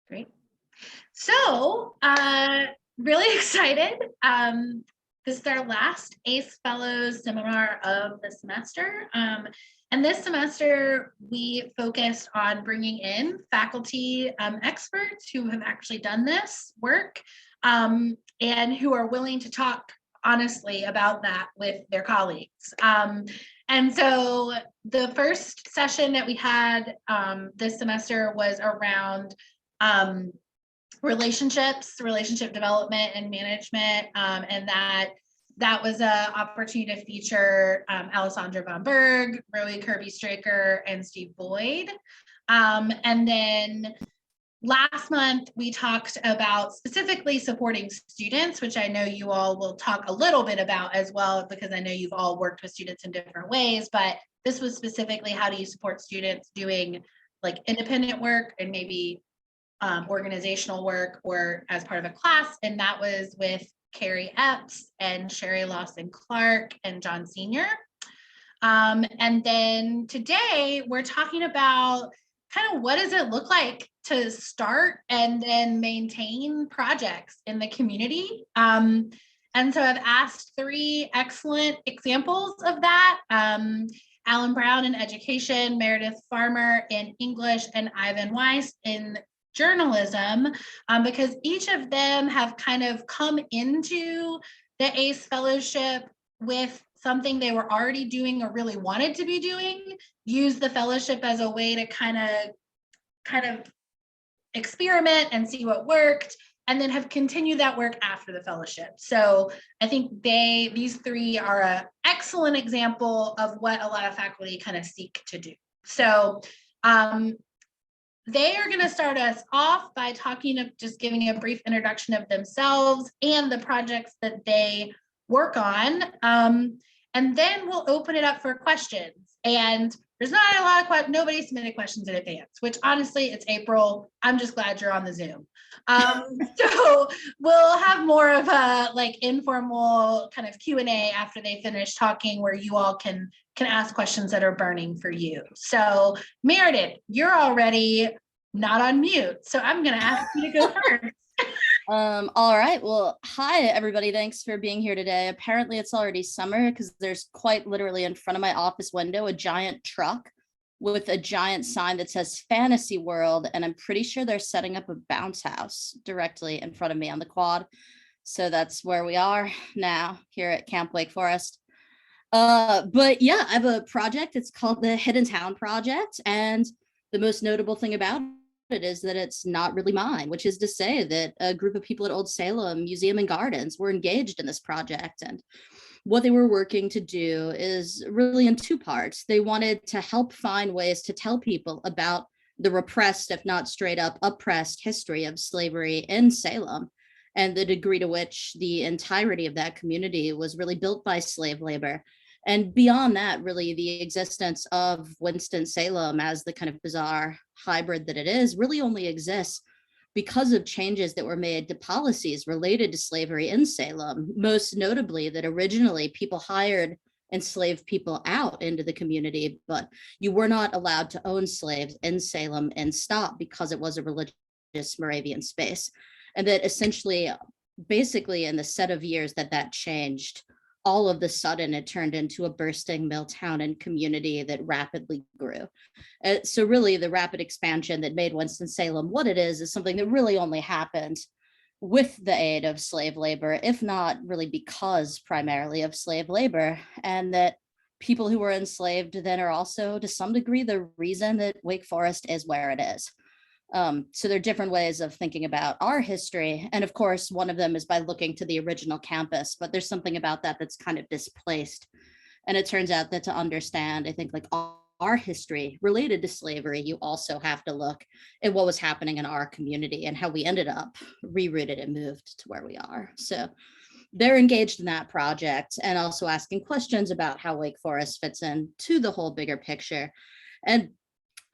Great. So, really excited. This is our last ACE Fellows seminar of the semester. And this semester, we focused on bringing in faculty experts who have actually done this work and who are willing to talk honestly about that with their colleagues. And so the first session that we had this semester was around relationship development and management, and that was an opportunity to feature Alessandra von Berg, Rowie Kirby-Straker, and Steve Boyd. And then last month, we talked about specifically supporting students, which I know you all will talk a little bit about as well, because I know you've all worked with students in different ways, but this was specifically how do you support students doing like independent work and maybe organizational work or as part of a class, and that was with Carrie Epps and Sherry Lawson Clark and John Senior. And then today we're talking about kind of what does it look like to start and then maintain projects in the community. And so I've asked 3 excellent examples of that. Alan Brown in education, Meredith Farmer in English, and Ivan Weiss in journalism, because each of them have kind of come into the ACE Fellowship with something they were already doing or really wanted to be doing, use the fellowship as a way to kind of experiment and see what worked, and then have continued that work after the fellowship. So I think these 3 are an excellent example of what a lot of faculty kind of seek to do. So they are going to start us off by just giving a brief introduction of themselves and the projects that they work on. And then we'll open it up for questions. And there's not a lot of questions. Nobody submitted questions in advance, which honestly, it's April. I'm just glad you're on the Zoom. So we'll have more of a like informal kind of Q&A after they finish talking, where you all can ask questions that are burning for you. So Meredith, you're already not on mute, so I'm going to ask you to go first. All right. Well, hi, everybody. Thanks for being here today. Apparently, it's already summer because there's quite literally in front of my office window a giant truck with a giant sign that says Fantasy World, and I'm pretty sure they're setting up a bounce house directly in front of me on the quad. So that's where we are now here at Camp Wake Forest. But yeah, I have a project. It's called the Hidden Town Project, and the most notable thing about it is that it's not really mine, which is to say that a group of people at Old Salem Museum and Gardens were engaged in this project. And what they were working to do is really in 2 parts. They wanted to help find ways to tell people about the repressed, if not straight up oppressed history of slavery in Salem, and the degree to which the entirety of that community was really built by slave labor. And beyond that, really the existence of Winston-Salem as the kind of bizarre hybrid that it is really only exists because of changes that were made to policies related to slavery in Salem, most notably that originally people hired enslaved people out into the community, but you were not allowed to own slaves in Salem and stop because it was a religious Moravian space. And that essentially, basically in the set of years that changed, all of the sudden it turned into a bursting mill town and community that rapidly grew. So really the rapid expansion that made Winston-Salem what it is something that really only happened with the aid of slave labor, if not really because primarily of slave labor, and that people who were enslaved then are also to some degree the reason that Wake Forest is where it is. So there are different ways of thinking about our history. And of course, one of them is by looking to the original campus, but there's something about that that's kind of displaced. And it turns out that to understand, I think, like our history related to slavery, you also have to look at what was happening in our community and how we ended up rerouted and moved to where we are. So they're engaged in that project and also asking questions about how Wake Forest fits into the whole bigger picture. And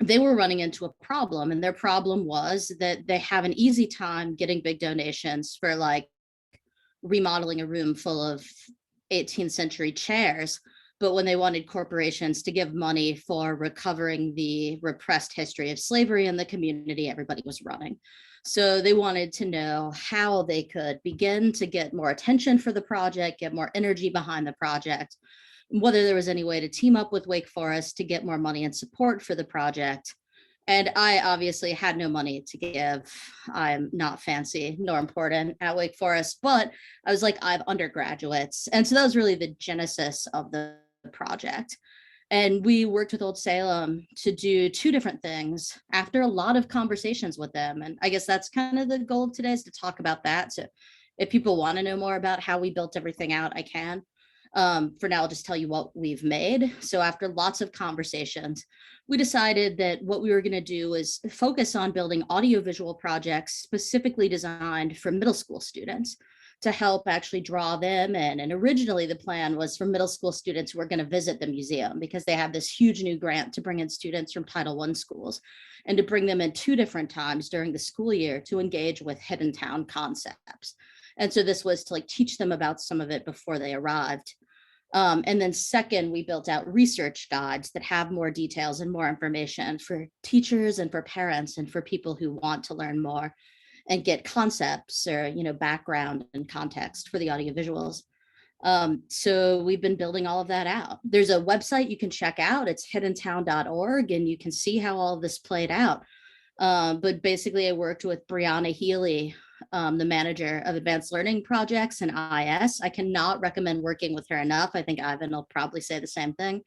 they were running into a problem, and their problem was that they have an easy time getting big donations for like remodeling a room full of 18th century chairs, but when they wanted corporations to give money for recovering the repressed history of slavery in the community, everybody was running. So they wanted to know how they could begin to get more attention for the project, get more energy behind the project, whether there was any way to team up with Wake Forest to get more money and support for the project. And I obviously had no money to give. I'm not fancy nor important at Wake Forest, but I was like, I have undergraduates. And so that was really the genesis of the project. And we worked with Old Salem to do two different things after a lot of conversations with them. And I guess that's kind of the goal of today, is to talk about that. So if people want to know more about how we built everything out, I can. For now, I'll just tell you what we've made. So after lots of conversations, we decided that what we were going to do is focus on building audiovisual projects specifically designed for middle school students to help actually draw them in. And originally the plan was for middle school students who were going to visit the museum, because they have this huge new grant to bring in students from Title I schools, and to bring them in 2 different times during the school year to engage with hidden town concepts. And so this was to like teach them about some of it before they arrived. And then second, we built out research guides that have more details and more information for teachers and for parents and for people who want to learn more and get concepts or, you know, background and context for the audiovisuals. So we've been building all of that out. There's a website you can check out. It's hiddentown.org, and you can see how all of this played out. But basically I worked with Brianna Healy, the manager of advanced learning projects and IS. I cannot recommend working with her enough. I think Ivan will probably say the same thing.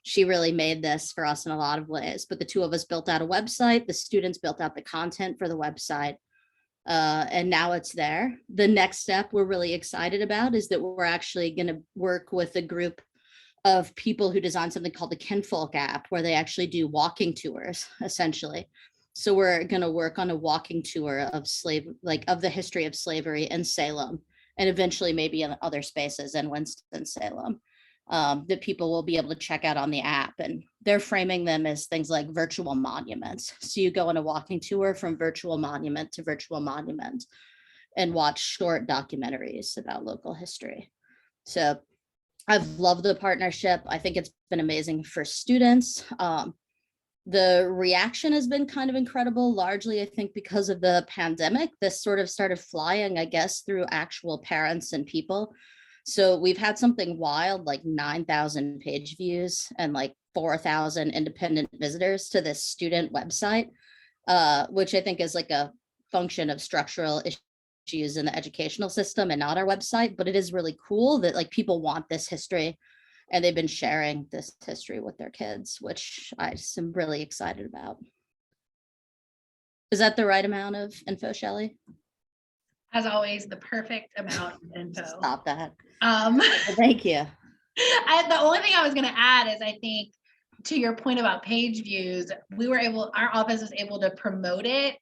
She really made this for us in a lot of ways, but the two of us built out a website. The students built out the content for the website. And now it's there. The next step we're really excited about is that we're actually going to work with a group of people who designed something called the Kinfolk app, where they actually do walking tours, essentially. So we're going to work on a walking tour of of the history of slavery in Salem, and eventually maybe in other spaces in Winston-Salem, that people will be able to check out on the app. And they're framing them as things like virtual monuments. So you go on a walking tour from virtual monument to virtual monument and watch short documentaries about local history. So I've loved the partnership. I think it's been amazing for students. The reaction has been kind of incredible, largely, I think, because of the pandemic. This sort of started flying, I guess, through actual parents and people. So we've had something wild, like 9,000 page views and like 4,000 independent visitors to this student website, which I think is like a function of structural issues in the educational system and not our website. But it is really cool that like people want this history, and they've been sharing this history with their kids, which I just am really excited about. Is that the right amount of info, Shelley? As always, the perfect amount of info. Stop that. Thank you. The only thing I was going to add is, I think, to your point about page views, our office was able to promote it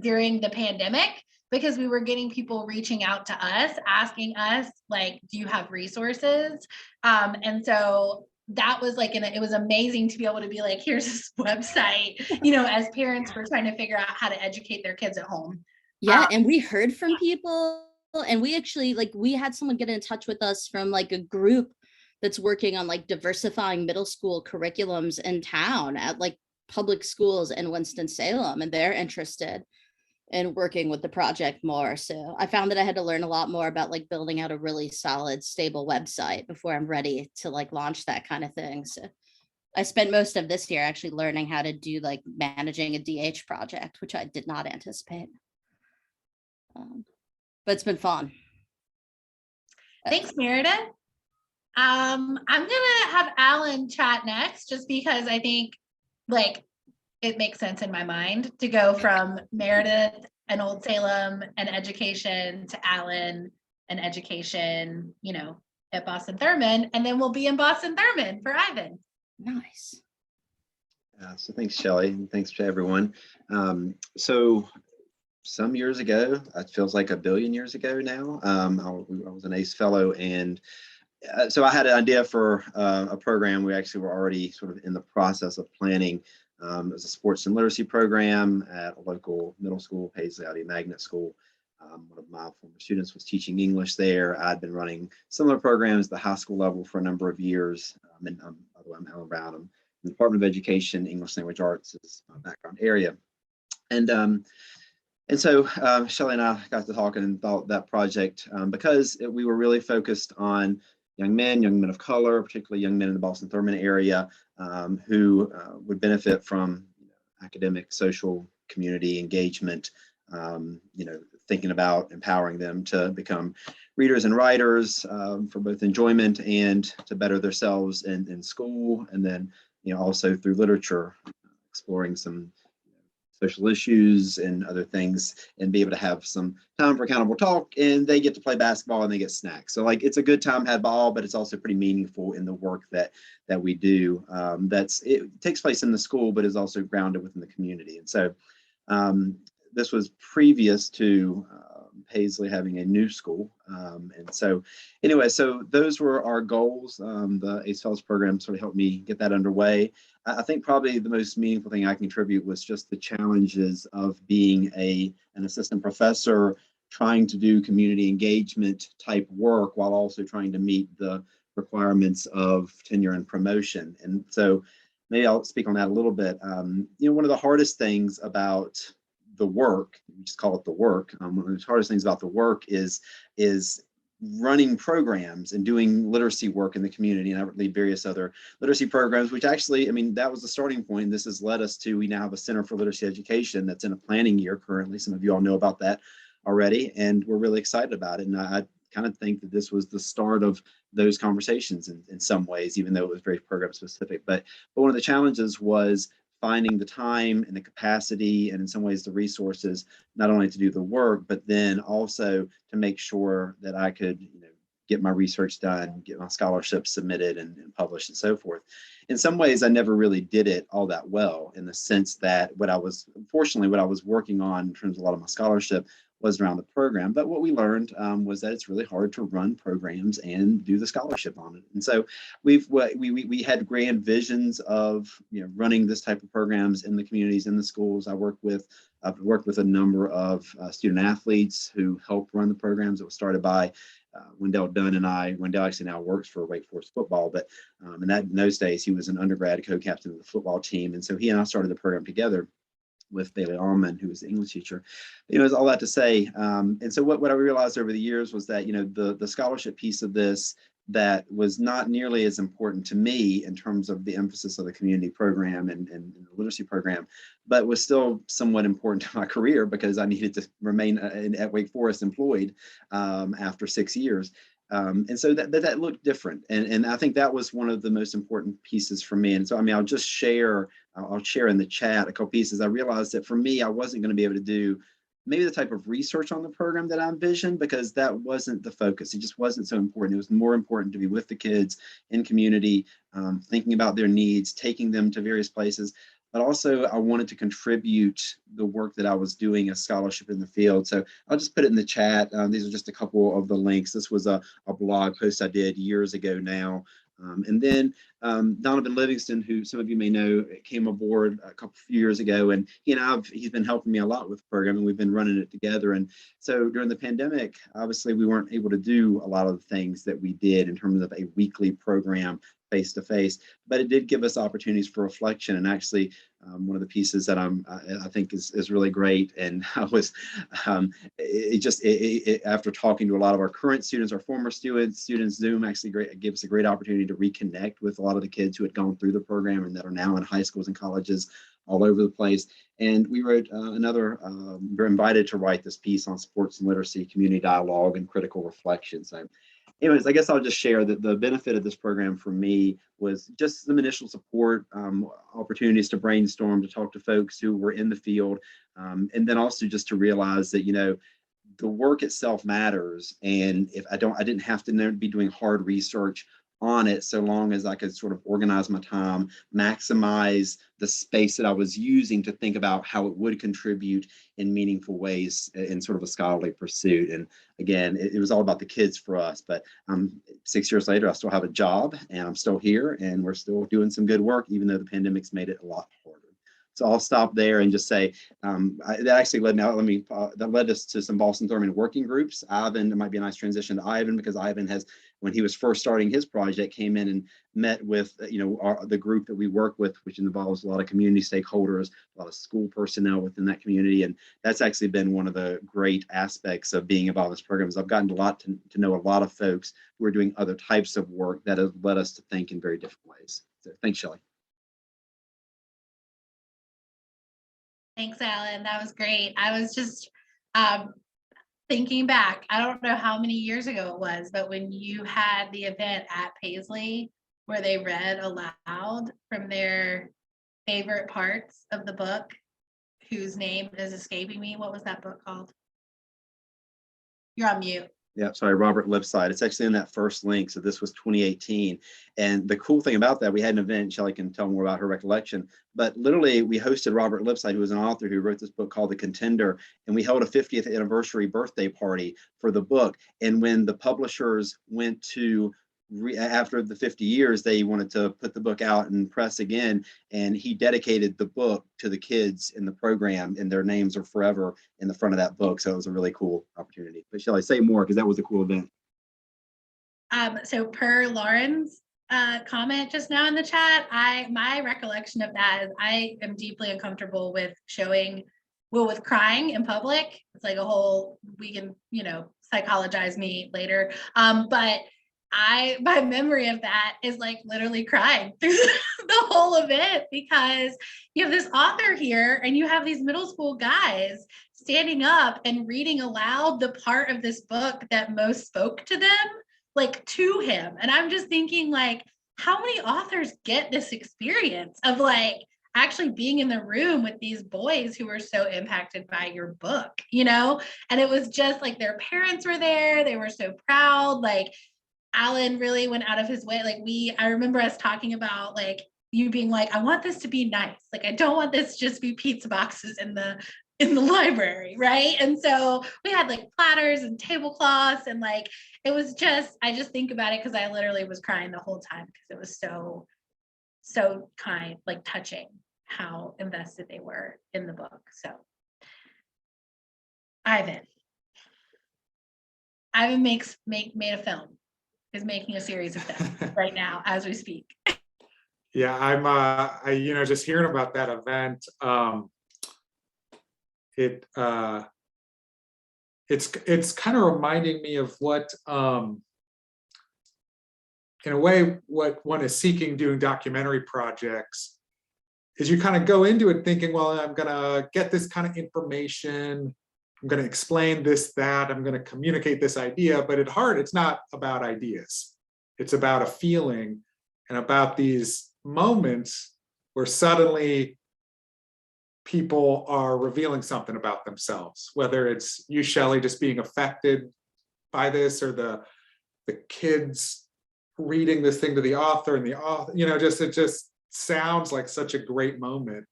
during the pandemic, because we were getting people reaching out to us, asking us, like, do you have resources? And so that was like, it was amazing to be able to be like, here's this website, you know, as parents were trying to figure out how to educate their kids at home. Yeah, and we heard from people, and we actually, like, we had someone get in touch with us from like a group that's working on like diversifying middle school curriculums in town at like public schools in Winston-Salem, and they're interested in working with the project more. So I found that I had to learn a lot more about like building out a really solid, stable website before I'm ready to like launch that kind of thing. So I spent most of this year actually learning how to do like managing a DH project, which I did not anticipate. But it's been fun. Thanks, Meredith. I'm gonna have Alan chat next, just because I think like it makes sense in my mind to go from Meredith and Old Salem and education to Alan and education, you know, at Boston Thurman, and then we'll be in Boston Thurman for Ivan. Nice. So thanks, Shelley, and thanks to everyone. So some years ago, it feels like a billion years ago now, I was an ACE fellow, and so I had an idea for a program. We actually were already sort of in the process of planning. It was a sports and literacy program at a local middle school, Paisley Audi Magnet School. One of my former students was teaching English there. I'd been running similar programs at the high school level for a number of years. And by the way, I'm Alan Brown. I'm in the Department of Education, English Language Arts is my background area. And so Shelley and I got to talking and thought that project, because we were really focused on young men of color, particularly young men in the Boston-Thurman area, who would benefit from academic, social, community engagement, thinking about empowering them to become readers and writers for both enjoyment and to better themselves in school, and then also through literature, exploring some social issues and other things, and be able to have some time for accountable talk, and they get to play basketball and they get snacks. So like, it's a good time had by all, but it's also pretty meaningful in the work that we do. It takes place in the school, but is also grounded within the community. And so this was previous to Paisley having a new school. And so anyway, so those were our goals. The ACE Fellows program sort of helped me get that underway. I think probably the most meaningful thing I contribute was just the challenges of being an assistant professor, trying to do community engagement type work while also trying to meet the requirements of tenure and promotion. And so maybe I'll speak on that a little bit. One of the hardest things about the work, we just call it the work. One of the hardest things about the work is running programs and doing literacy work in the community. And I lead various other literacy programs, which actually, that was the starting point. This has led us to, we now have a Center for Literacy Education that's in a planning year currently. Some of you all know about that already, and we're really excited about it. And I kind of think that this was the start of those conversations in some ways, even though it was very program specific. But one of the challenges was finding the time and the capacity, and in some ways the resources, not only to do the work, but then also to make sure that I could get my research done, get my scholarships submitted and published and so forth. In some ways, I never really did it all that well, in the sense that what I was working on in terms of a lot of my scholarship was around the program. But what we learned was that it's really hard to run programs and do the scholarship on it. And so we had grand visions of running this type of programs in the communities, in the schools. I've worked with a number of student athletes who helped run the programs. It was started by Wendell Dunn and I. Wendell actually now works for Wake Forest football, but in those days he was an undergrad co-captain of the football team, and so he and I started the program together with Bailey Allman, who was the English teacher. It's all that to say. And so what I realized over the years was that the scholarship piece of this, that was not nearly as important to me in terms of the emphasis of the community program and the literacy program, but was still somewhat important to my career because I needed to remain at Wake Forest employed after 6 years. And so that looked different. And I think that was one of the most important pieces for me. And so, I'll just share, I'll share in the chat a couple pieces. I realized that for me, I wasn't going to be able to do maybe the type of research on the program that I envisioned, because that wasn't the focus. It just wasn't so important. It was more important to be with the kids in community, thinking about their needs, taking them to various places. But also I wanted to contribute the work that I was doing as scholarship in the field. So I'll just put it in the chat. These are just a couple of the links. This was a blog post I did years ago now. And then Donovan Livingston, who some of you may know, came aboard a few years ago, and he's been helping me a lot with the program, and we've been running it together. And so during the pandemic, obviously we weren't able to do a lot of the things that we did in terms of a weekly program face to face, but it did give us opportunities for reflection. And actually, one of the pieces that I think is really great, and I was after talking to a lot of our current students, our former students, Zoom actually gave us a great opportunity to reconnect with a lot of the kids who had gone through the program and that are now in high schools and colleges all over the place. And we wrote we're invited to write this piece on sports and literacy, community dialogue, and critical reflection. So anyways, I guess I'll just share that the benefit of this program for me was just some initial support, opportunities to brainstorm, to talk to folks who were in the field, and then also just to realize that, the work itself matters. And if I didn't have to be doing hard research on it, so long as I could sort of organize my time, maximize the space that I was using to think about how it would contribute in meaningful ways in sort of a scholarly pursuit. And again, it was all about the kids for us, but 6 years later, I still have a job and I'm still here and we're still doing some good work, even though the pandemic's made it a lot harder. So I'll stop there and just say that actually that led us to some Boston Thurman working groups. Ivan, it might be a nice transition to Ivan, because Ivan has, when he was first starting his project, came in and met with the group that we work with, which involves a lot of community stakeholders, a lot of school personnel within that community, and that's actually been one of the great aspects of being involved in this program. Is I've gotten to know a lot of folks who are doing other types of work that have led us to think in very different ways. So thanks, Shelley. Thanks, Alan. That was great. I was just thinking back, I don't know how many years ago it was, but when you had the event at Paisley where they read aloud from their favorite parts of the book, whose name is escaping me. What was that book called? You're on mute. Yeah, sorry, Robert Lipside. It's actually in that first link. So this was 2018. And the cool thing about that, we had an event, Shelley can tell more about her recollection, but literally we hosted Robert Lipside, who was an author who wrote this book called The Contender, and we held a 50th anniversary birthday party for the book. And when the publishers went to after the 50 years, they wanted to put the book out and press again, and he dedicated the book to the kids in the program, and their names are forever in the front of that book. So it was a really cool opportunity. But shall I say more, because that was a cool event? So per Lauren's comment just now in the chat, my recollection of that is I am deeply uncomfortable with with crying in public. It's like a whole, we can psychologize me later, but my memory of that is like literally crying through the whole event, because you have this author here and you have these middle school guys standing up and reading aloud the part of this book that most spoke to them, like to him. And I'm just thinking, like, how many authors get this experience of like actually being in the room with these boys who were so impacted by your book, And it was just like their parents were there. They were so proud. Like, Alan really went out of his way. Like I remember us talking about like you being like, I want this to be nice. Like, I don't want this to just be pizza boxes in the library, right? And so we had like platters and tablecloths, and like it was just, I just think about it because I literally was crying the whole time because it was so kind, like touching how invested they were in the book. So Ivan made a film. Is making a series of them right now as we speak. Yeah, I'm just hearing about that event. It's kind of reminding me of what in a way what one is seeking doing documentary projects is. You kind of go into it thinking, well, I'm gonna get this kind of information, I'm going to explain this, that, I'm going to communicate this idea, but at heart, it's not about ideas. It's about a feeling and about these moments where suddenly people are revealing something about themselves, whether it's you, Shelley, just being affected by this, or the kids reading this thing to the author, and the author, it just sounds like such a great moment.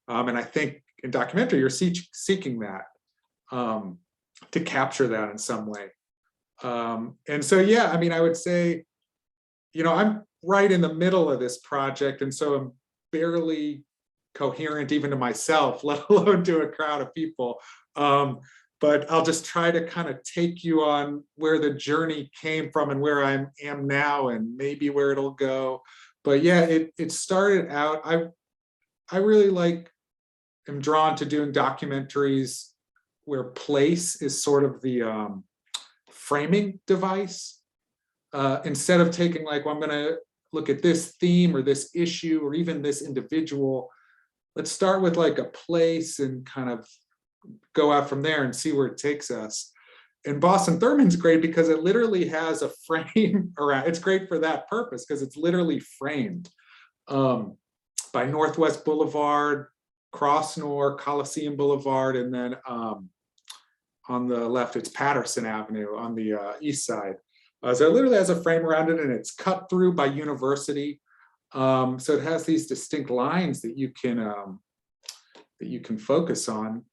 And I think in documentary, you're seeking that. To capture that in some way. And so, yeah, I mean, I would say, I'm right in the middle of this project, and so I'm barely coherent even to myself, let alone to a crowd of people. But I'll just try to kind of take you on where the journey came from and where I am now, and maybe where it'll go. But yeah, it started out, I really am drawn to doing documentaries where place is sort of the framing device. Instead of taking like, well, I'm gonna look at this theme or this issue or even this individual, let's start with like a place and kind of go out from there and see where it takes us. And Boston Thurman's great because it literally has a frame around, it's great for that purpose because it's literally framed by Northwest Boulevard, Crossnor, Coliseum Boulevard, and then on the left, it's Patterson Avenue on the east side. So it literally has a frame around it, and it's cut through by University. So it has these distinct lines that you can focus on.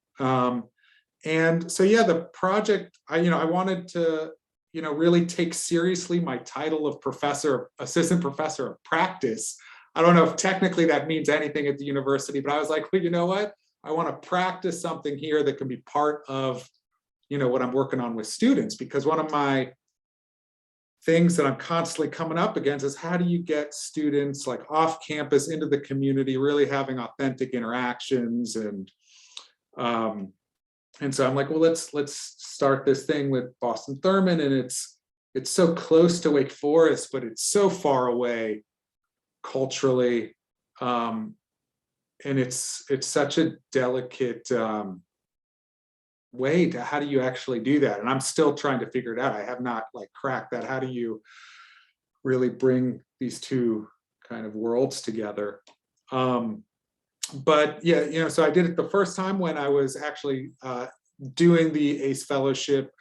And so, yeah, the project, I wanted to, really take seriously my title of assistant professor of practice. I don't know if technically that means anything at the university, but I was like, well, you know what? I want to practice something here that can be part of, what I'm working on with students, because one of my things that I'm constantly coming up against is how do you get students like off campus into the community, really having authentic interactions. And so I'm like, well, let's start this thing with Boston Thurman, and it's so close to Wake Forest, but it's so far away culturally, and it's such a delicate way to, how do you actually do that? And I'm still trying to figure it out. I have not like cracked that. How do you really bring these two kind of worlds together? But yeah, so I did it the first time when I was actually doing the ACE fellowship.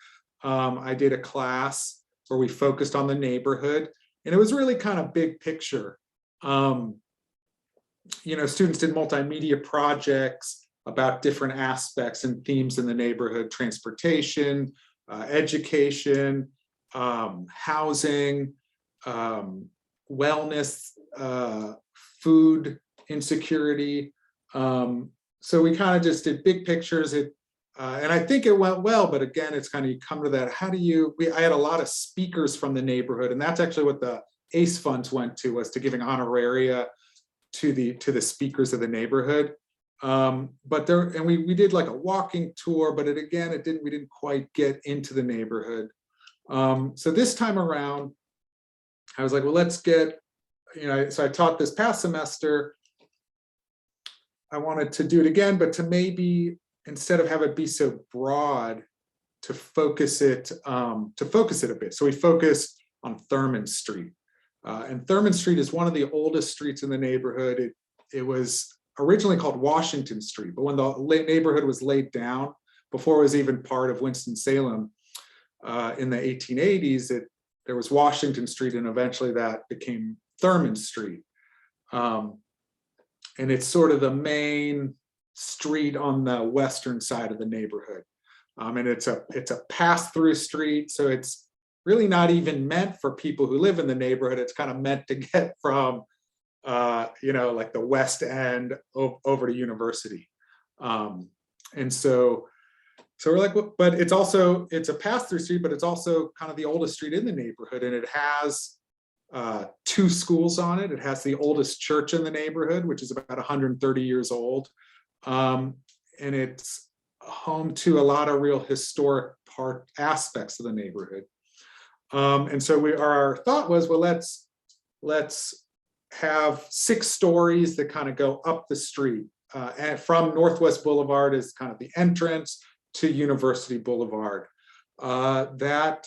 I did a class where we focused on the neighborhood, and it was really kind of big picture. Students did multimedia projects about different aspects and themes in the neighborhood: transportation, education, housing, wellness, food insecurity. So we kind of just did big pictures. And I think it went well, but again, it's kind of, you come to that, how do you, I had a lot of speakers from the neighborhood, and that's actually what the ACE funds went to, was to giving honoraria to the speakers of the neighborhood. But there, and we did like a walking tour, but we didn't quite get into the neighborhood. So this time around, I was like, well, let's get, so I taught this past semester. I wanted to do it again, but to maybe, instead of have it be so broad, to focus it a bit. So we focused on Thurman Street. And Thurman Street is one of the oldest streets in the neighborhood. It was originally called Washington Street, but when the neighborhood was laid down, before it was even part of Winston-Salem, in the 1880s, there was Washington Street, and eventually that became Thurman Street. And it's sort of the main street on the western side of the neighborhood. And it's a pass-through street, so it's really not even meant for people who live in the neighborhood. It's kind of meant to get from like the West End over to University. And so we're like, but it's a pass-through street, but it's also kind of the oldest street in the neighborhood, and it has 2 schools on it. It has the oldest church in the neighborhood, which is about 130 years old. And it's home to a lot of real historic aspects of the neighborhood. And so our thought was, well, let's have 6 stories that kind of go up the street, and from Northwest Boulevard is kind of the entrance to University Boulevard. That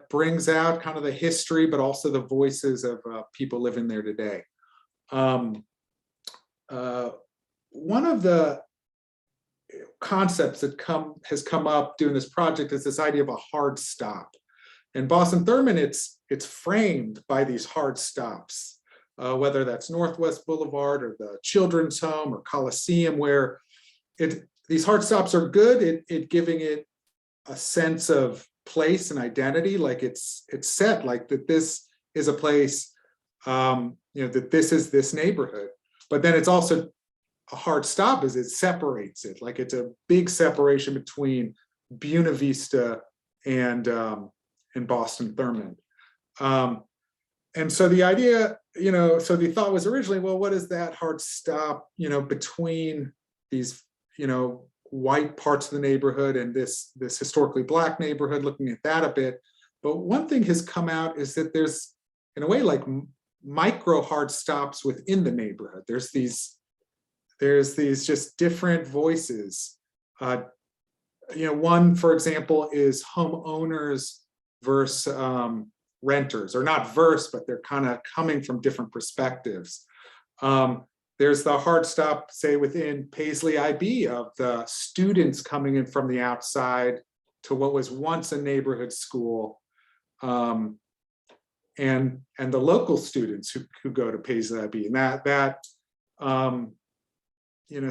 brings out kind of the history, but also the voices of people living there today. One of the concepts that has come up doing this project is this idea of a hard stop. In Boston Thurman, it's framed by these hard stops, whether that's Northwest Boulevard or the Children's Home or Coliseum, where these hard stops are good at giving it a sense of place and identity, like it's set, like that this is a place, that this is this neighborhood. But then it's also a hard stop, as it separates it, like it's a big separation between Buena Vista and Boston Thurman. And so the idea, so the thought was originally, well, what is that hard stop, between these, white parts of the neighborhood and this historically Black neighborhood, looking at that a bit. But one thing has come out is that there's, in a way, like micro hard stops within the neighborhood. There's these just different voices. One, for example, is homeowners versus renters, or not verse, but they're kind of coming from different perspectives. There's the hard stop, say, within Paisley IB, of the students coming in from the outside to what was once a neighborhood school, and the local students who go to Paisley IB, and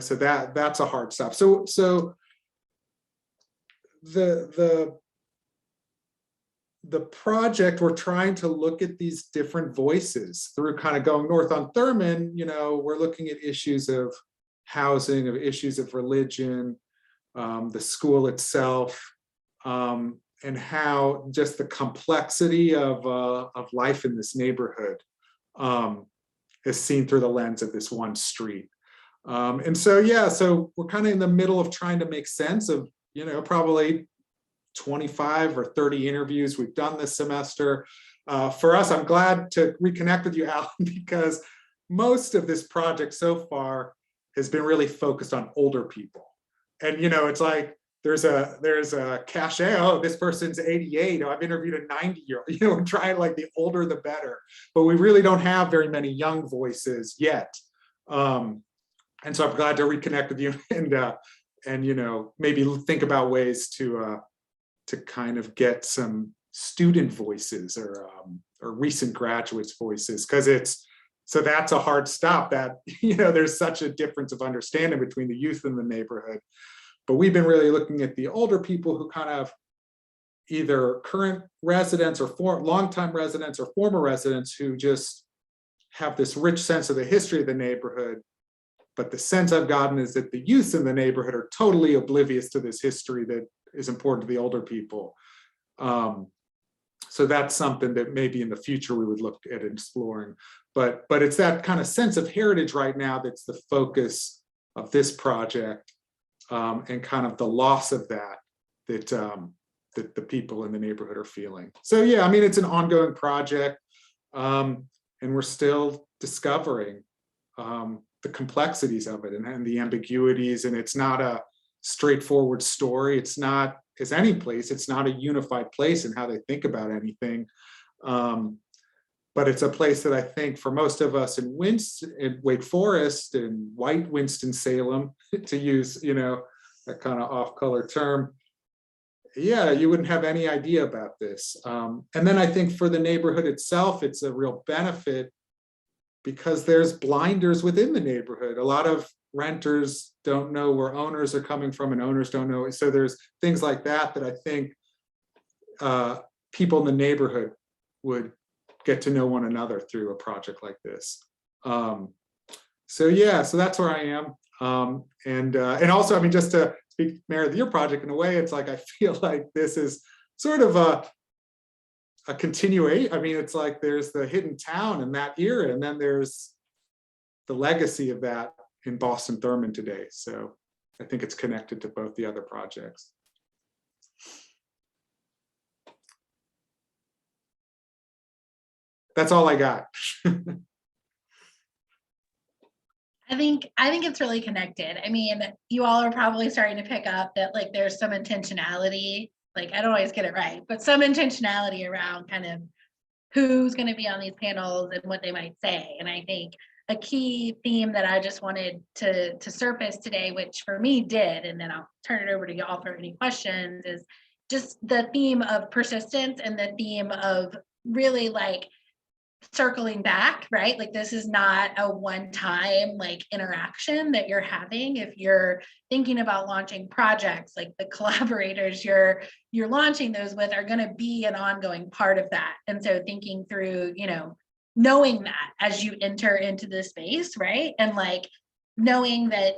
so that's a hard stop. So the the project, we're trying to look at these different voices through kind of going north on Thurman. We're looking at issues of housing, of issues of religion, the school itself, and how just the complexity of life in this neighborhood is seen through the lens of this one street. And so, yeah, so we're kind of in the middle of trying to make sense of, probably 25 or 30 interviews we've done this semester. For us, I'm glad to reconnect with you, Alan, because most of this project so far has been really focused on older people. And, it's like, there's a cachet. Oh, this person's 88. Oh, I've interviewed a 90-year-old. We're trying, like, the older the better, but we really don't have very many young voices yet. And so I'm glad to reconnect with you and maybe think about ways to kind of get some student voices or recent graduates' voices, because that's a hard stop. That there's such a difference of understanding between the youth in the neighborhood. But we've been really looking at the older people who kind of either current residents or longtime residents or former residents who just have this rich sense of the history of the neighborhood. But the sense I've gotten is that the youth in the neighborhood are totally oblivious to this history that is important to the older people. So that's something that maybe in the future we would look at exploring. But it's that kind of sense of heritage right now that's the focus of this project. And kind of the loss of that the people in the neighborhood are feeling. So yeah, I mean, it's an ongoing project, and we're still discovering the complexities of it and the ambiguities. And it's not a straightforward story. It's not, as any place, it's not a unified place in how they think about anything. But it's a place that I think for most of us in Wake Forest and white Winston-Salem, to use, that kind of off-color term, yeah, you wouldn't have any idea about this. And then I think for the neighborhood itself, it's a real benefit because there's blinders within the neighborhood. A lot of renters don't know where owners are coming from and owners don't know. So there's things like that I think people in the neighborhood would get to know one another through a project like this. So yeah, so that's where I am. And also, I mean, just to speak Mayor of your project in a way, it's like, I feel like this is sort of a continuation. I mean, it's like there's the hidden town in that era, and then there's the legacy of that in Boston Thurman today. So I think it's connected to both the other projects. That's all I got. I think it's really connected. I mean, you all are probably starting to pick up that, like, there's some intentionality. Like, I don't always get it right, but some intentionality around kind of who's going to be on these panels and what they might say. And I think a key theme that I just wanted to surface today, which for me did, and then I'll turn it over to y'all for any questions, is just the theme of persistence and the theme of really, like, circling back, right? Like, this is not a one-time, like, interaction that you're having. If you're thinking about launching projects, like, the collaborators you're launching those with are going to be an ongoing part of that. And so thinking through, knowing that as you enter into the space, right? And, like, knowing that,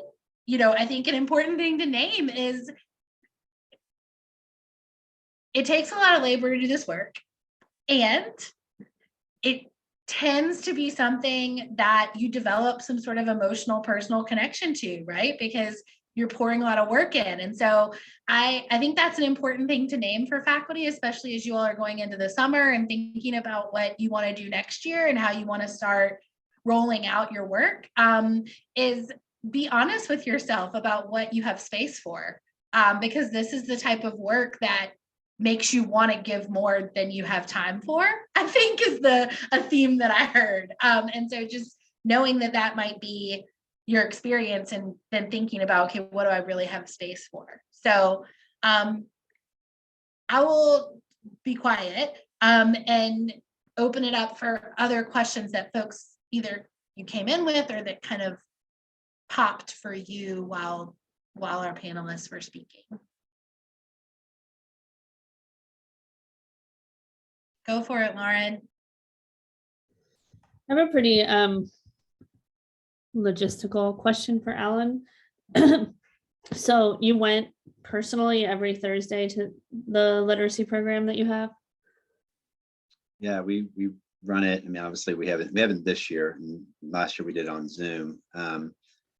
I think an important thing to name is it takes a lot of labor to do this work, and it tends to be something that you develop some sort of emotional, personal connection to, right? Because you're pouring a lot of work in. And so I think that's an important thing to name for faculty, especially as you all are going into the summer and thinking about what you want to do next year and how you want to start rolling out your work, is be honest with yourself about what you have space for, because this is the type of work that makes you want to give more than you have time for, I think, is a theme that I heard. And so just knowing that might be your experience, and then thinking about, okay, what do I really have space for? So I will be quiet and open it up for other questions that folks either you came in with or that kind of popped for you while our panelists were speaking. Go for it, Lauren. I have a pretty logistical question for Alan. So you went personally every Thursday to the literacy program that you have? Yeah, we run it. I mean, obviously we haven't this year. And last year we did it on Zoom.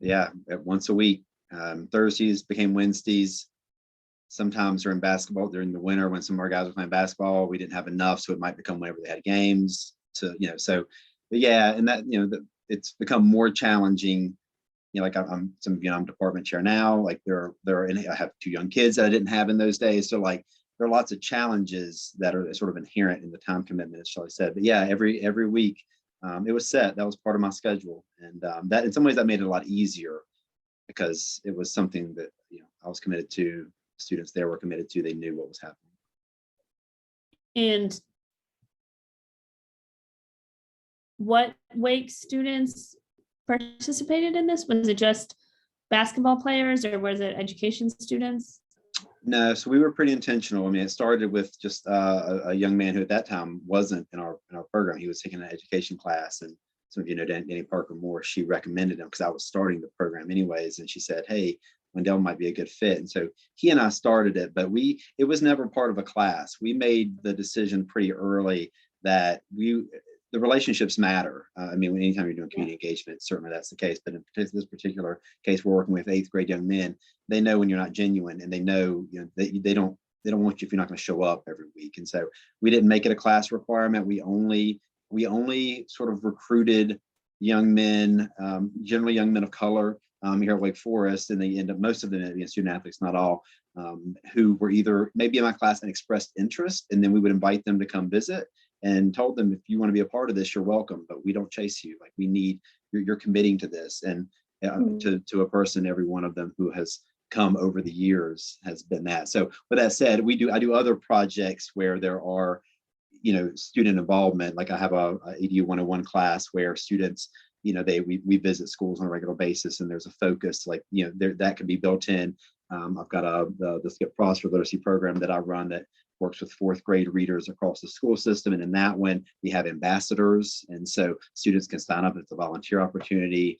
Yeah, once a week. Thursdays became Wednesdays. Sometimes during basketball, during the winter, when some of our guys were playing basketball, we didn't have enough, so it might become whenever they had games. To so, but yeah, and that it's become more challenging. Like I'm department chair now. Like I have 2 young kids that I didn't have in those days. So like there are lots of challenges that are sort of inherent in the time commitment, as Shelley said. But yeah, every week it was set. That was part of my schedule, and that in some ways that made it a lot easier because it was something that I was committed to. Students there were committed to. They knew what was happening. And what Wake students participated in this? Was it just basketball players or was it education students? No, so we were pretty intentional. I mean, it started with just a young man who at that time wasn't in our program. He was taking an education class, and some of you know Danny Parker Moore. She recommended him because I was starting the program anyways, and she said, "Hey, Wendell might be a good fit." And so he and I started it, but it was never part of a class. We made the decision pretty early that the relationships matter. I mean, anytime you're doing community engagement, certainly that's the case. But in this particular case, we're working with 8th grade young men. They know when you're not genuine, and they know they don't want you if you're not going to show up every week. And so we didn't make it a class requirement. We only sort of recruited young men, generally young men of color here at Wake Forest, and they end up most of them being student athletes, not all, who were either maybe in my class and expressed interest, and then we would invite them to come visit. And told them, if you want to be a part of this, you're welcome, but we don't chase you. Like you're committing to this. And to a person, every one of them who has come over the years has been that. So with that said, I do other projects where there are, student involvement. Like I have a EDU 101 class where students, we visit schools on a regular basis, and there's a focus, like, that can be built in. I've got the Skip Prosper Literacy program that I run that works with 4th grade readers across the school system. And in that one, we have ambassadors. And so students can sign up. It's a volunteer opportunity.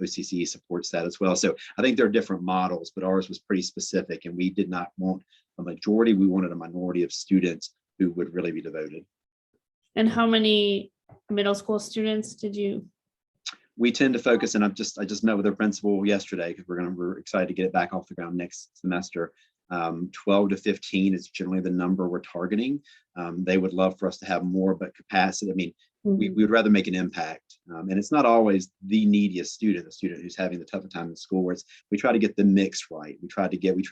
OCC supports that as well. So I think there are different models, but ours was pretty specific. And we did not want a majority. We wanted a minority of students who would really be devoted. And how many middle school students did you? We tend to focus, and I just met with their principal yesterday because we're excited to get it back off the ground next semester. 12 to 15 is generally the number we're targeting. They would love for us to have more, but capacity, I mean, we would rather make an impact. And it's not always the neediest student, the student who's having the tougher time in school, where we try to get the mix right. We try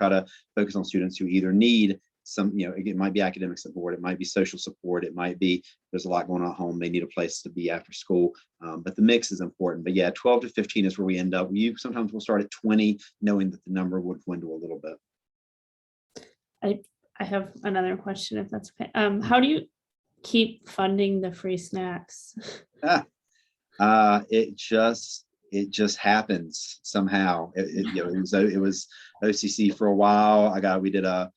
to focus on students who either need some, it might be academic support, it might be social support, it might be there's a lot going on at home, they need a place to be after school, but the mix is important. But yeah, 12 to 15 is where we end up. Sometimes we'll start at 20, knowing that the number would dwindle a little bit. I have another question, if that's okay. How do you keep funding the free snacks? It just happens somehow. It was OCC for a while. We did a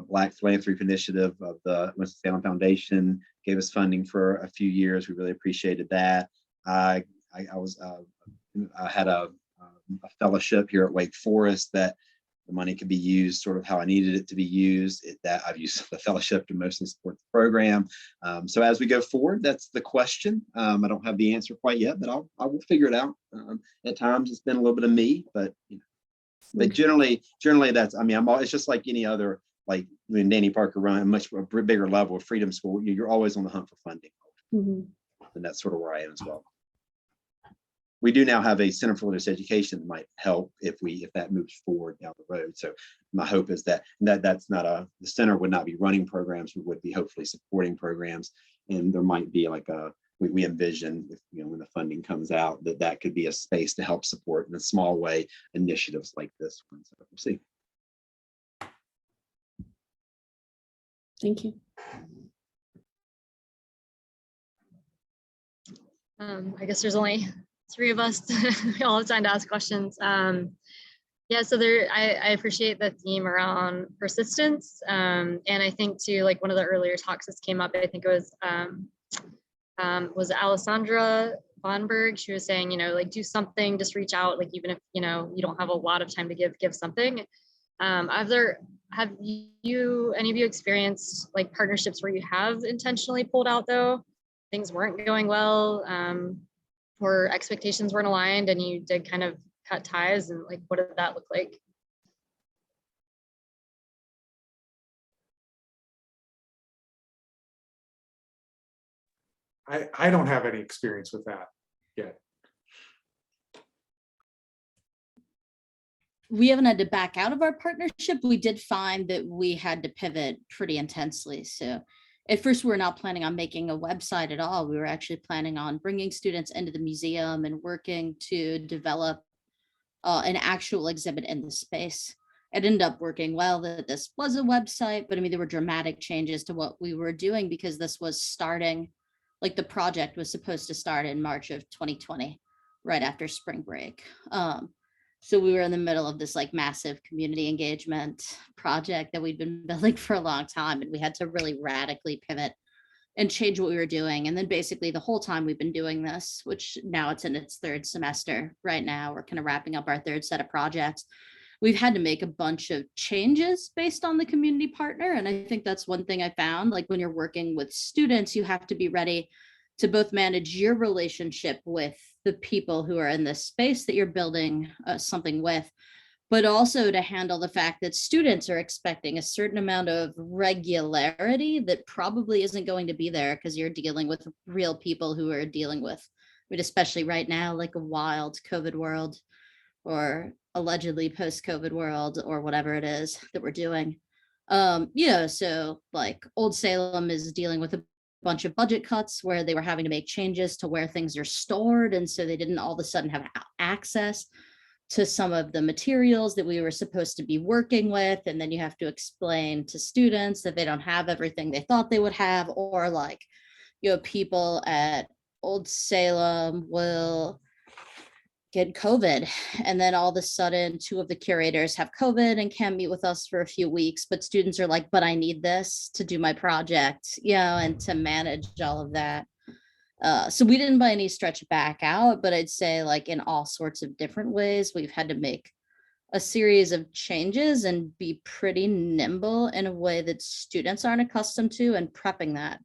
Black Philanthropy Initiative of the Winston-Salem Foundation, gave us funding for a few years. We really appreciated that. I had a fellowship here at Wake Forest that the money could be used sort of how I needed it to be used. That I've used the fellowship to mostly support the program. So as we go forward, that's the question. I don't have the answer quite yet, but I will figure it out. At times it's been a little bit of me, but but generally that's, it's just like any other, like when Danny Parker run a much bigger level of Freedom School, you're always on the hunt for funding. And that's sort of where I am as well. We do now have a Center for Literacy Education that might help if that moves forward down the road. So my hope is that's not the center would not be running programs, we would be hopefully supporting programs. And there might be like we envision, when the funding comes out, that could be a space to help support in a small way initiatives like this one. So we'll see. Thank you. I guess there's only 3 of us. We all have time to ask questions. Yeah, so I appreciate the theme around persistence. And I think too, like one of the earlier talks that came up, I think it was Alessandra Vonberg. She was saying, like do something, just reach out, like even if, you don't have a lot of time to give something. Have any of you experienced like partnerships where you have intentionally pulled out though, things weren't going well, or expectations weren't aligned and you did kind of cut ties, and like what did that look like? I don't have any experience with that yet. We haven't had to back out of our partnership. We did find that we had to pivot pretty intensely. So at first, we were not planning on making a website at all. We were actually planning on bringing students into the museum and working to develop an actual exhibit in the space. It ended up working well that this was a website, but I mean, there were dramatic changes to what we were doing because this was starting, like the project was supposed to start in March of 2020, right after spring break. So we were in the middle of this like massive community engagement project that we'd been building for a long time, and we had to really radically pivot and change what we were doing. And then basically the whole time we've been doing this, which now it's in its third semester right now, we're kind of wrapping up our third set of projects. We've had to make a bunch of changes based on the community partner. And I think that's one thing I found, like when you're working with students, you have to be ready to both manage your relationship with the people who are in this space that you're building something with, but also to handle the fact that students are expecting a certain amount of regularity that probably isn't going to be there because you're dealing with real people who are dealing with, I mean, especially right now, like a wild COVID world or allegedly post-COVID world or whatever it is that we're doing. So like Old Salem is dealing with a bunch of budget cuts where they were having to make changes to where things are stored. And so they didn't all of a sudden have access to some of the materials that we were supposed to be working with. And then you have to explain to students that they don't have everything they thought they would have, or like, people at Old Salem will get COVID. And then all of a sudden, two of the curators have COVID and can't meet with us for a few weeks, but students are like, but I need this to do my project, and to manage all of that. So we didn't by any stretch back out, but I'd say like in all sorts of different ways, we've had to make a series of changes and be pretty nimble in a way that students aren't accustomed to, and prepping that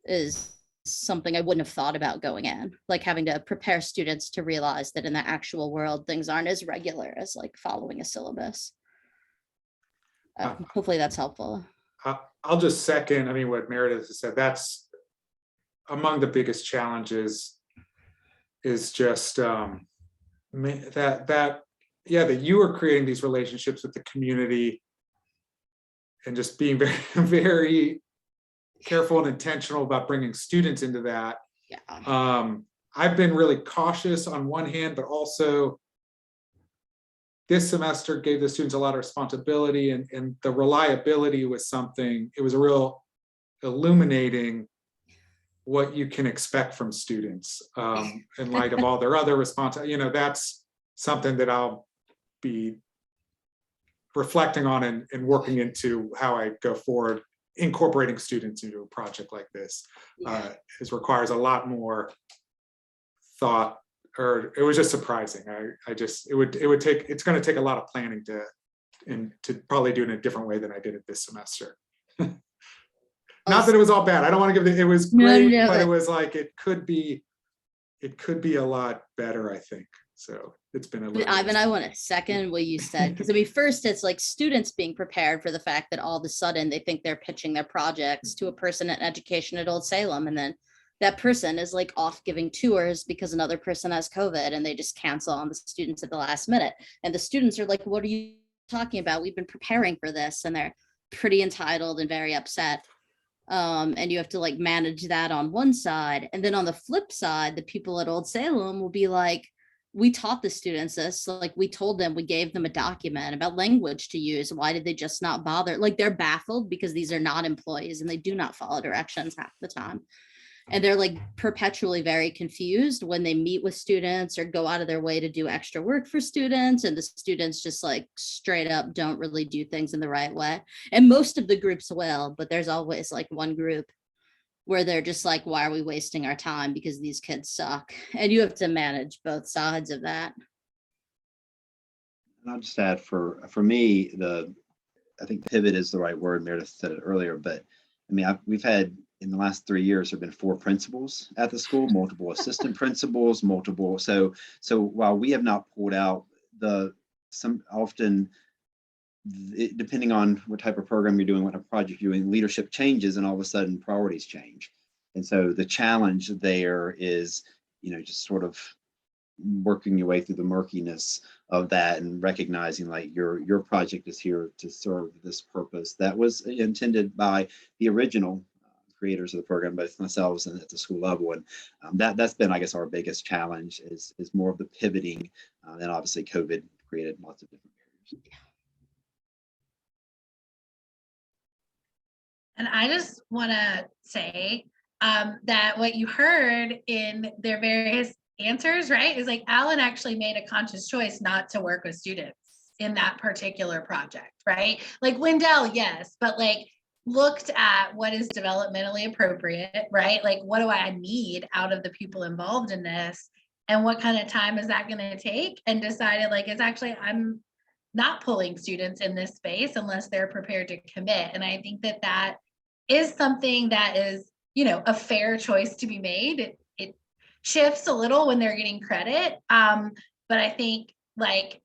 is something I wouldn't have thought about going in, like having to prepare students to realize that in the actual world, things aren't as regular as like following a syllabus. Hopefully that's helpful. I'll just second, what Meredith has said. That's among the biggest challenges, is just that you are creating these relationships with the community and just being very, very careful and intentional about bringing students into that. Yeah. I've been really cautious on one hand, but also this semester gave the students a lot of responsibility, and the reliability was something, it was a real illuminating what you can expect from students in light of all their other responsibilities. That's something that I'll be reflecting on and working into how I go forward. Incorporating students into a project like this requires a lot more thought, or it was just surprising. It's going to take a lot of planning to probably do it in a different way than I did it this semester. Not that it was all bad. I don't want to give it was great, but it was like it could be a lot better, I think. So it's been a little. Ivan, I want to second what you said, because first it's like students being prepared for the fact that all of a sudden they think they're pitching their projects to a person in education at Old Salem, and then that person is like off giving tours because another person has COVID, and they just cancel on the students at the last minute. And the students are like, "What are you talking about? We've been preparing for this," and they're pretty entitled and very upset. And you have to like manage that on one side, and then on the flip side, the people at Old Salem will be like, we taught the students this, like we told them, we gave them a document about language to use. Why did they just not bother? Like they're baffled because these are not employees and they do not follow directions half the time. and they're like perpetually very confused when they meet with students or go out of their way to do extra work for students, and the students just like straight up don't really do things in the right way. And most of the groups will, but there's always like one group where they're just like, why are we wasting our time because these kids suck? And you have to manage both sides of that. And I'll just add for me, I think pivot is the right word. Meredith said it earlier, but I mean, we've had in the last 3 years, there've been 4 principals at the school, multiple assistant principals, multiple. So while we have not pulled out often, depending on what type of program you're doing, what type of project you're doing, leadership changes and all of a sudden priorities change. And so the challenge there is, just sort of working your way through the murkiness of that and recognizing like your project is here to serve this purpose that was intended by the original creators of the program, both myself and at the school level. And that's been, I guess, our biggest challenge is more of the pivoting. And obviously COVID created lots of different barriers. And I just want to say that what you heard in their various answers, right, is like Alan actually made a conscious choice not to work with students in that particular project, right? Like Wendell, yes, but like looked at what is developmentally appropriate, right? Like what do I need out of the people involved in this? And what kind of time is that going to take? And decided like, it's actually, I'm not pulling students in this space unless they're prepared to commit. And I think that that is something that is, a fair choice to be made. It shifts a little when they're getting credit. But I think like,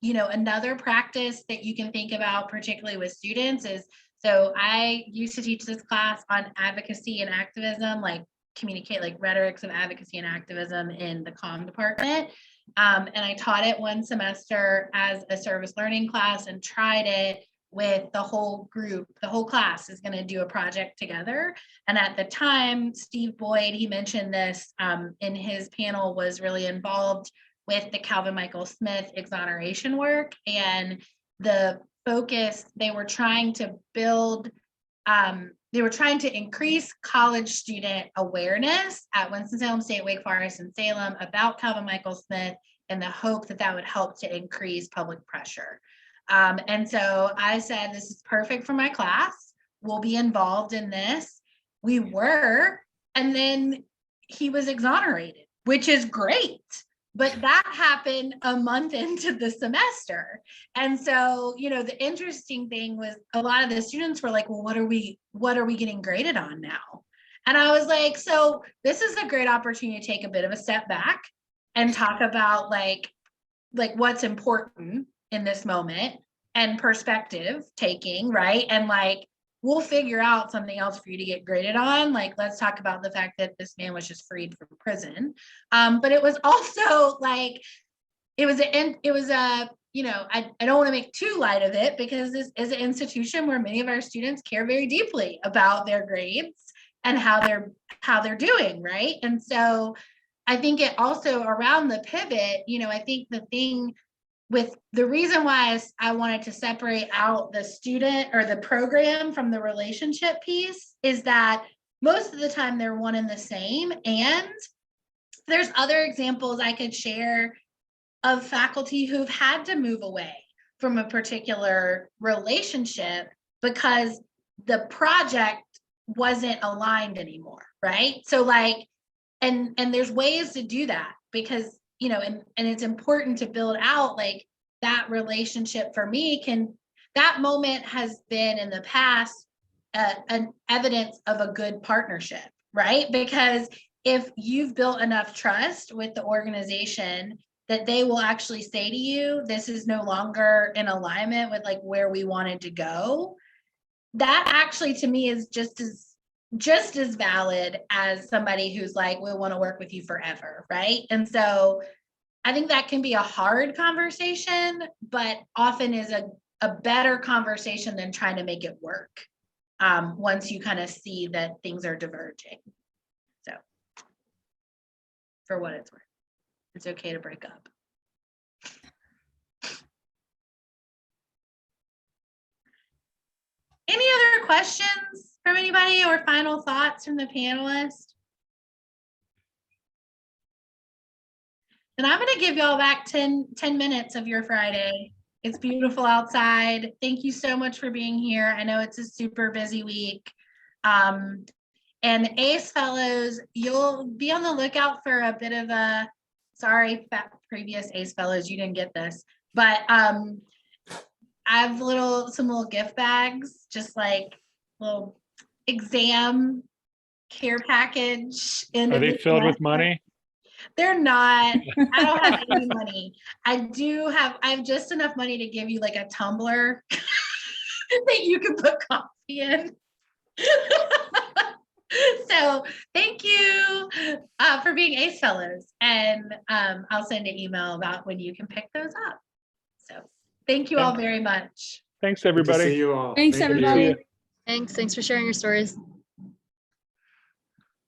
another practice that you can think about, particularly with students, is, so I used to teach this class on advocacy and activism, like communicate like rhetorics of advocacy and activism in the comm department. And I taught it one semester as a service learning class and tried it with the whole group. The whole class is going to do a project together. And at the time, Steve Boyd, he mentioned this in his panel, was really involved with the Calvin Michael Smith exoneration work. And the focus, they were trying to build, they were trying to increase college student awareness at Winston-Salem State, Wake Forest, and Salem about Calvin Michael Smith, in the hope that that would help to increase public pressure. And so I said, this is perfect for my class. We'll be involved in this. We were, and then he was exonerated, which is great. But that happened a month into the semester. And so, the interesting thing was a lot of the students were like, well, what are we getting graded on now? And I was like, so this is a great opportunity to take a bit of a step back and talk about like what's important in this moment and perspective taking, right? And like, we'll figure out something else for you to get graded on. Like, let's talk about the fact that this man was just freed from prison. But it was also like, I don't want to make too light of it, because this is an institution where many of our students care very deeply about their grades and how they're doing, right? And so I think it also, around the pivot, I think the thing with the reason why I wanted to separate out the student or the program from the relationship piece is that most of the time they're one and the same. And there's other examples I could share of faculty who've had to move away from a particular relationship because the project wasn't aligned anymore, right? So like, and there's ways to do that, because and it's important to build out like that relationship. For me, that moment has been in the past an evidence of a good partnership, right? Because if you've built enough trust with the organization that they will actually say to you, this is no longer in alignment with like where we wanted to go, that actually to me is just as valid as somebody who's like, we want to work with you forever, right? And so I think that can be a hard conversation, but often is a better conversation than trying to make it work once you kind of see that things are diverging. So for what it's worth, it's okay to break up. Any other questions from anybody or final thoughts from the panelists? And I'm gonna give y'all back 10 minutes of your Friday. It's beautiful outside. Thank you so much for being here. I know it's a super busy week. And ACE Fellows, you'll be on the lookout for a bit of a, sorry, previous ACE Fellows, you didn't get this, but I have some little gift bags, just like little exam care package. Are they filled with money? They're not. I don't have any money. I have just enough money to give you like a tumbler that you can put coffee in. So thank you for being ACE Fellows. And I'll send an email about when you can pick those up. So thank you all very much. Thanks, Good to see everybody. you all. Thanks, Thank you. everybody. Thanks for sharing your stories.